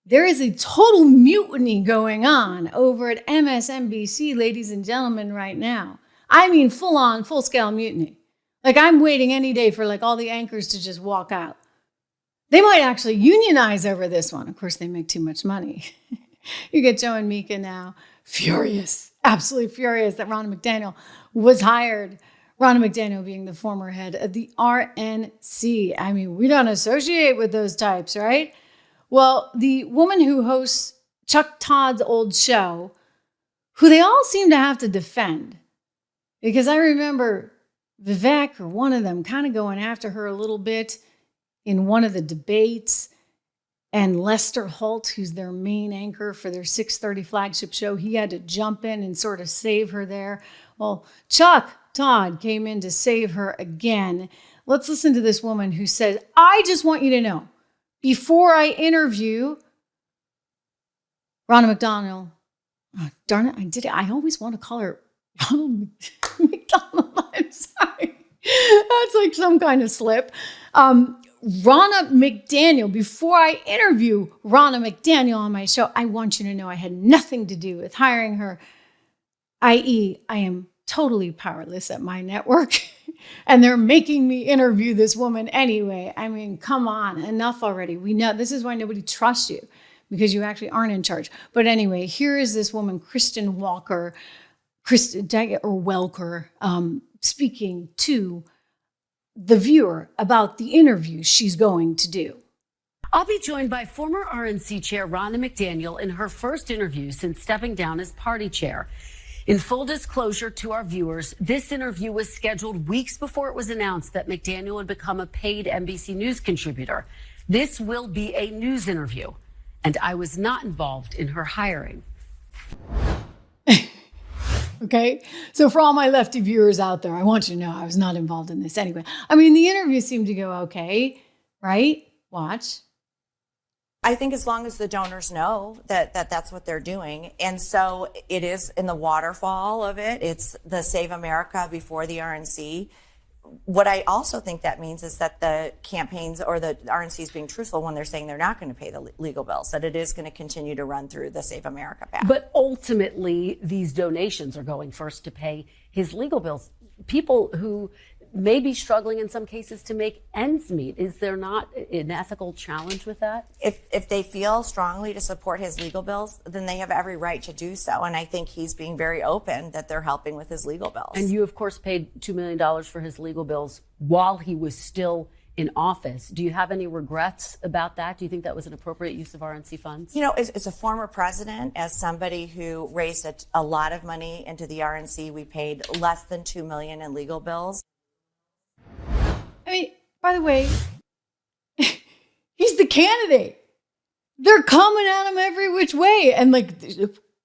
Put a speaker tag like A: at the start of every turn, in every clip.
A: There is a total mutiny going on over at MSNBC, ladies and gentlemen, right now. I mean, full on, full scale mutiny. Like, I'm waiting any day for like all the anchors to just walk out. They might actually unionize over this one. Of course, they make too much money. You get Joe and Mika now, furious, absolutely furious that Ronna McDaniel was hired. Ronna McDaniel being the former head of the RNC. I mean, we don't associate with those types, right? Well, the woman who hosts Chuck Todd's old show, who they all seem to have to defend, because I remember Vivek or one of them kind of going after her a little bit in one of the debates, and Lester Holt, who's their main anchor for their 6:30 flagship show, he had to jump in and sort of save her there. Well, Chuck Todd came in to save her again. Let's listen to this woman who says, I just want you to know, before I interview Ronna McDaniel, oh, darn it, I did it. I always want to call her Ronna McDaniel. I'm sorry. That's like some kind of slip. Ronna McDaniel, before I interview Ronna McDaniel on my show, I want you to know I had nothing to do with hiring her, i.e., I am totally powerless at my network. And they're making me interview this woman anyway. I mean, come on, enough already. We know this is why nobody trusts you, because you actually aren't in charge. But anyway, here is this woman, Kristen Welker, speaking to the viewer about the interview she's going to do.
B: I'll be joined by former RNC Chair Ronna McDaniel in her first interview since stepping down as party chair. In full disclosure to our viewers, this interview was scheduled weeks before it was announced that McDaniel would become a paid NBC News contributor. This will be a news interview, and I was not involved in her hiring.
A: Okay, so for all my lefty viewers out there, I want you to know I was not involved in this anyway. I mean, the interview seemed to go okay, right? Watch.
C: I think as long as the donors know that that's what they're doing. And so it is in the waterfall of it. It's the Save America before the RNC. What I also think that means is that the campaigns or the RNC is being truthful when they're saying they're not going to pay the legal bills, that it is going to continue to run through the Save America path.
B: But ultimately, these donations are going first to pay his legal bills. People who may be struggling in some cases to make ends meet. Is there not an ethical challenge with that?
C: If they feel strongly to support his legal bills, then they have every right to do so. And I think he's being very open that they're helping with his legal bills.
B: And you, of course, paid $2 million for his legal bills while he was still in office. Do you have any regrets about that? Do you think that was an appropriate use of RNC funds?
C: You know, as a former president, as somebody who raised a lot of money into the RNC, we paid less than $2 million in legal bills.
A: I mean, by the way, he's the candidate. They're coming at him every which way. And like,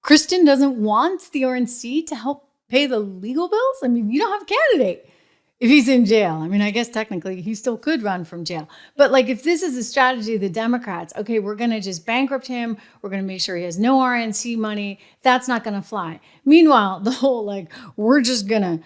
A: Kristen doesn't want the RNC to help pay the legal bills. I mean, you don't have a candidate if he's in jail. I mean, I guess technically he still could run from jail. But like, if this is a strategy of the Democrats, okay, we're going to just bankrupt him. We're going to make sure he has no RNC money. That's not going to fly. Meanwhile, the whole like, we're just going to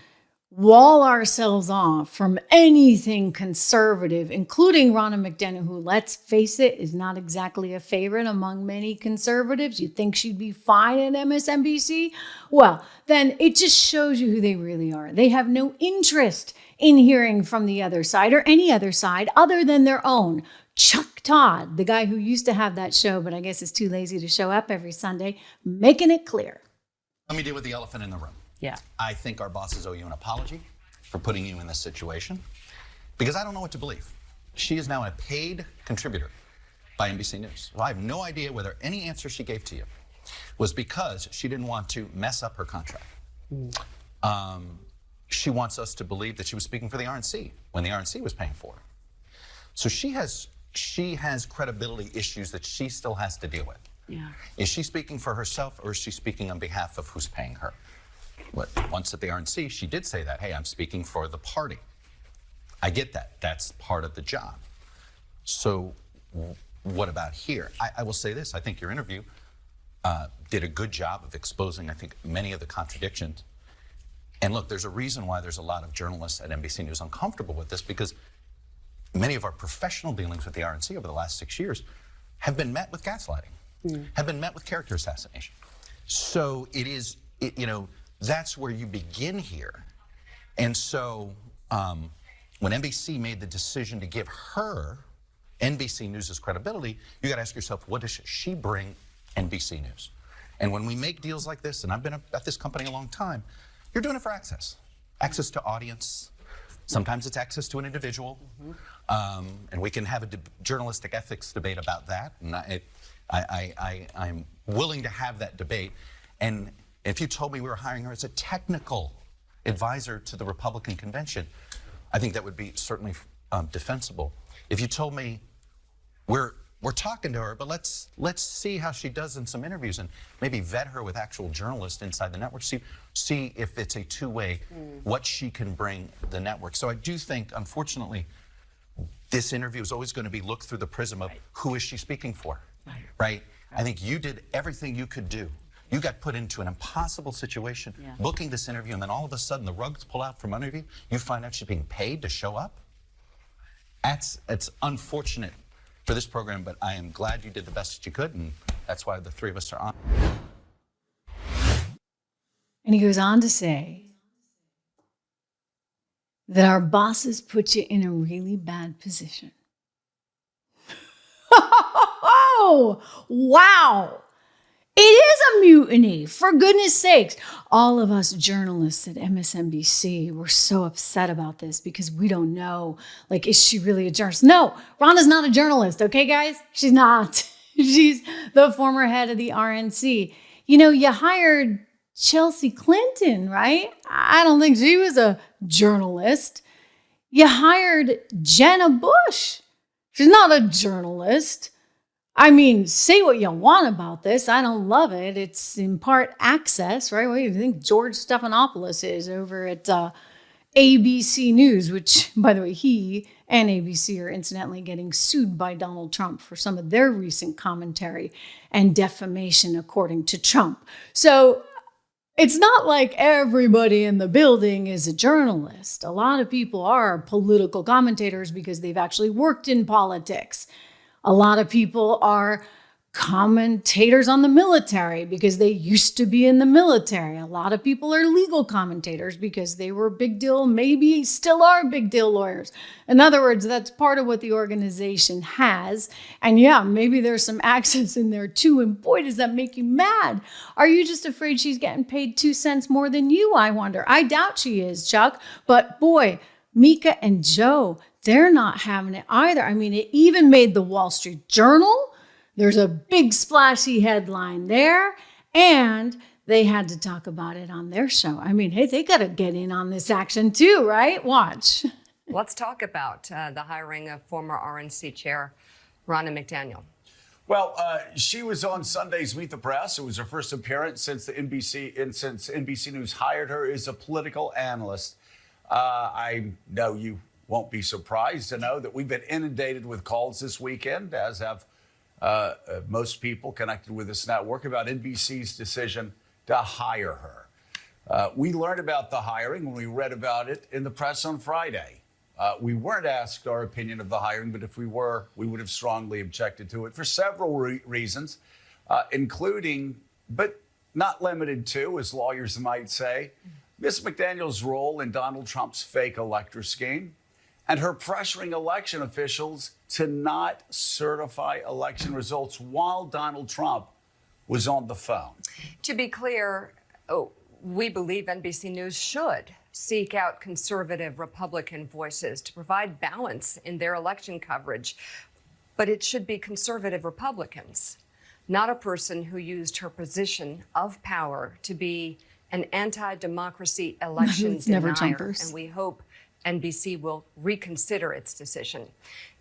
A: wall ourselves off from anything conservative, including Ronna McDaniel, who, let's face it, is not exactly a favorite among many conservatives. You'd think she'd be fine at MSNBC. Well, then it just shows you who they really are. They have no interest in hearing from the other side or any other side other than their own. Chuck Todd, the guy who used to have that show, but I guess is too lazy to show up every Sunday, making it clear.
D: Let me deal with the elephant in the room.
B: Yeah.
D: I think our bosses owe you an apology for putting you in this situation, because I don't know what to believe. She is now a paid contributor by NBC News. Well, I have no idea whether any answer she gave to you was because she didn't want to mess up her contract. She wants us to believe that she was speaking for the RNC when the RNC was paying for her. So she has credibility issues that she still has to deal with.
B: Yeah.
D: Is she speaking for herself, or is she speaking on behalf of who's paying her? But once at the RNC, she did say that, hey, I'm speaking for the party. I get that. That's part of the job. So what about here? I will say this. I think your interview did a good job of exposing, I think, many of the contradictions. And look, there's a reason why there's a lot of journalists at NBC News uncomfortable with this, because many of our professional dealings with the RNC over the last 6 years have been met with gaslighting. have been met with character assassination. So it is, that's where you begin here. And so when NBC made the decision to give her NBC News' credibility, you got to ask yourself, what does she bring NBC News? And when we make deals like this, and I've been at this company a long time, you're doing it for access. Access to audience. Sometimes it's access to an individual. And we can have a journalistic ethics debate about that. And I'm willing to have that debate. And if you told me we were hiring her as a technical advisor to the Republican convention, I think that would be certainly defensible. If you told me we're talking to her, but let's see how she does in some interviews and maybe vet her with actual journalists inside the network, see if it's a two-way, what she can bring the network. So I do think, unfortunately, this interview is always going to be looked through the prism of who is she speaking for, right? I think you did everything you could do. You got put into an impossible situation, booking this interview, and then all of a sudden the rugs pull out from under you. You find out she's being paid to show up. It's unfortunate for this program, but I am glad you did the best that you could, and that's why the three of us are on.
A: And he goes on to say that our bosses put you in a really bad position. Oh, wow. It is a mutiny, for goodness sakes. All of us journalists at MSNBC were so upset about this because we don't know, like, is she really a journalist? No, Ronna's not a journalist, okay, guys? She's not. She's the former head of the RNC. You hired Chelsea Clinton, right? I don't think she was a journalist. You hired Jenna Bush. She's not a journalist. I mean, say what you want about this. I don't love it. It's in part access, right? What do you think George Stephanopoulos is over at ABC News, which, by the way, he and ABC are incidentally getting sued by Donald Trump for some of their recent commentary and defamation, according to Trump. So it's not like everybody in the building is a journalist. A lot of people are political commentators because they've actually worked in politics. A lot of people are commentators on the military because they used to be in the military. A lot of people are legal commentators because they were big deal, maybe still are big deal lawyers. In other words, that's part of what the organization has. And yeah, maybe there's some access in there too. And boy, does that make you mad. Are you just afraid she's getting paid 2 cents more than you, I wonder? I doubt she is, Chuck. But boy, Mika and Joe, they're not having it either. I mean, it even made the Wall Street Journal. There's a big splashy headline there. And they had to talk about it on their show. I mean, hey, they got to get in on this action too, right? Watch.
E: Let's talk about the hiring of former RNC Chair Ronna McDaniel.
F: Well, she was on Sunday's Meet the Press. It was her first appearance since NBC News hired her as a political analyst. I know you won't be surprised to know that we've been inundated with calls this weekend, as have most people connected with this network, about NBC's decision to hire her. We learned about the hiring when we read about it in the press on Friday. We weren't asked our opinion of the hiring, but if we were, we would have strongly objected to it for several reasons, including, but not limited to, as lawyers might say, Ms. McDaniel's role in Donald Trump's fake elector scheme and her pressuring election officials to not certify election results while Donald Trump was on the phone.
E: To be clear, we believe NBC News should seek out conservative Republican voices to provide balance in their election coverage. But it should be conservative Republicans, not a person who used her position of power to be an anti-democracy election denier. And we hope NBC will reconsider its decision.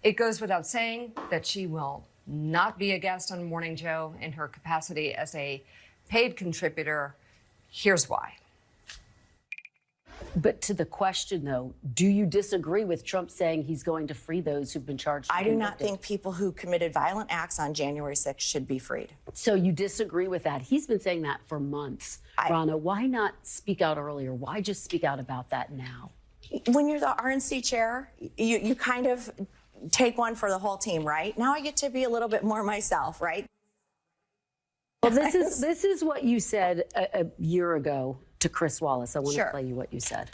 E: It goes without saying that she will not be a guest on Morning Joe in her capacity as a paid contributor. Here's why.
B: But to the question, though, do you disagree with Trump saying he's going to free those who've been charged?
C: I do not think people who committed violent acts on January 6th should be freed.
B: So you disagree with that? He's been saying that for months. Ronna, why not speak out earlier? Why just speak out about that now?
C: When you're the RNC chair, you kind of take one for the whole team, right? Now I get to be a little bit more myself, right?
B: Well, this is what you said a year ago to Chris Wallace. I want to
C: Sure.
B: play you what you said.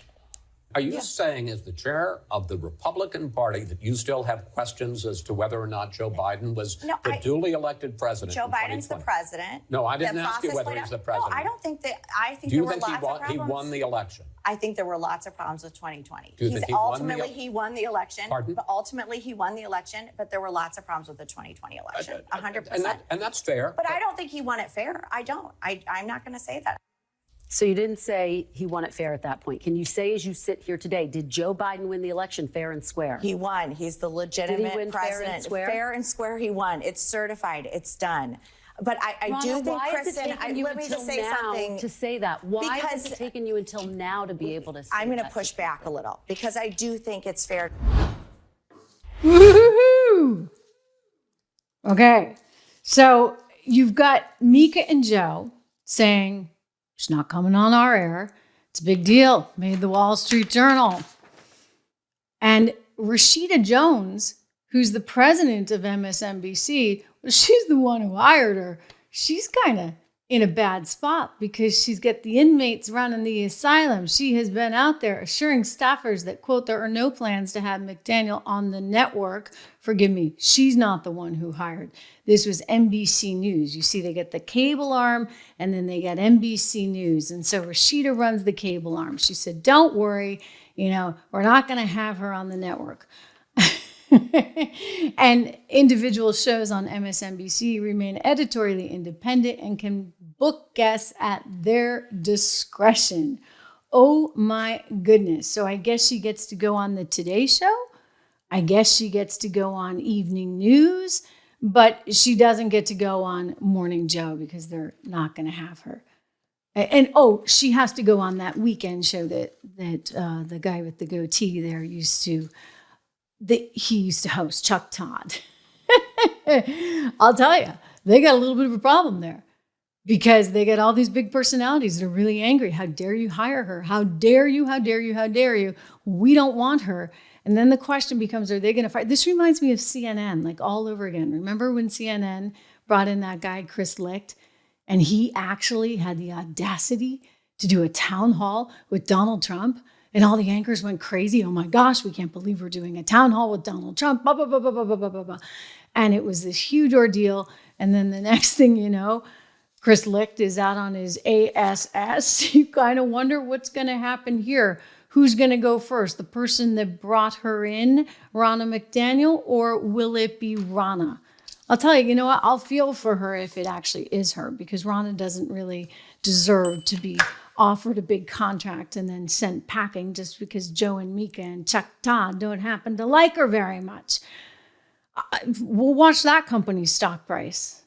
G: Are you saying, as the chair of the Republican Party, that you still have questions as to whether or not Joe Biden was the duly elected president?
C: Joe
G: in
C: Biden's the
G: 2020?
C: president.
G: No, I didn't
C: The
G: ask you
C: process
G: whether
C: played
G: he's the
C: out-
G: president.
C: No, I don't think that. I think
G: Do you
C: there
G: think
C: were lots of
G: he
C: problems.
G: won the election?
C: I think there were lots of problems with 2020.
G: Do you think he won the
C: ultimately he won the election.
G: Pardon?
C: But ultimately he won the election, but there were lots of problems with the 2020 election. 100%.
G: And that's fair.
C: But I don't think he won it fair. I don't. I'm not going to say that.
B: So you didn't say he won it fair at that point. Can you say, as you sit here today, did Joe Biden win the election fair and square?
C: He won. He's the legitimate
B: win
C: president.
B: fair and square?
C: Fair and square, he won. It's certified. It's done. But I
B: Ronna,
C: do think,
B: why has it
C: Kristen,
B: taken you
C: let me
B: until
C: just say
B: now
C: something.
B: to say that? Why has
C: Because
B: it taken you until now to be able to say
C: I'm going to
B: that?
C: push back a little because I do think it's fair.
A: Woohoo! Okay, so you've got Mika and Joe saying she's not coming on our air. It's a big deal. Made the Wall Street Journal. And Rashida Jones, who's the president of MSNBC, well, she's the one who hired her. She's kind of in a bad spot because she's got the inmates running the asylum. She has been out there assuring staffers that, quote, there are no plans to have McDaniel on the network. Forgive me, she's not the one who hired. This was NBC News. You see, they get the cable arm and then they get NBC News. And so Rashida runs the cable arm. She said, don't worry, we're not going to have her on the network. And individual shows on MSNBC remain editorially independent and can book guests at their discretion. Oh my goodness. So I guess she gets to go on the Today Show. I guess she gets to go on Evening News, but she doesn't get to go on Morning Joe because they're not going to have her. And she has to go on that weekend show that the guy with the goatee there used to host, Chuck Todd. I'll tell you, they got a little bit of a problem there because they got all these big personalities that are really angry. How dare you hire her? How dare you? How dare you? How dare you? We don't want her. And then the question becomes, are they going to fight? This reminds me of CNN, like all over again. Remember when CNN brought in that guy, Chris Licht, and he actually had the audacity to do a town hall with Donald Trump? And all the anchors went crazy. Oh my gosh, we can't believe we're doing a town hall with Donald Trump. Blah, blah, blah, blah, blah, blah, blah, blah. And it was this huge ordeal. And then the next thing you know, Chris Licht is out on his ASS. You kind of wonder what's going to happen here. Who's going to go first? The person that brought her in, Ronna McDaniel, or will it be Ronna? I'll tell you, what? I'll feel for her if it actually is her because Ronna doesn't really deserve to be offered a big contract and then sent packing just because Joe and Mika and Chuck Todd don't happen to like her very much. We'll watch that company's stock price.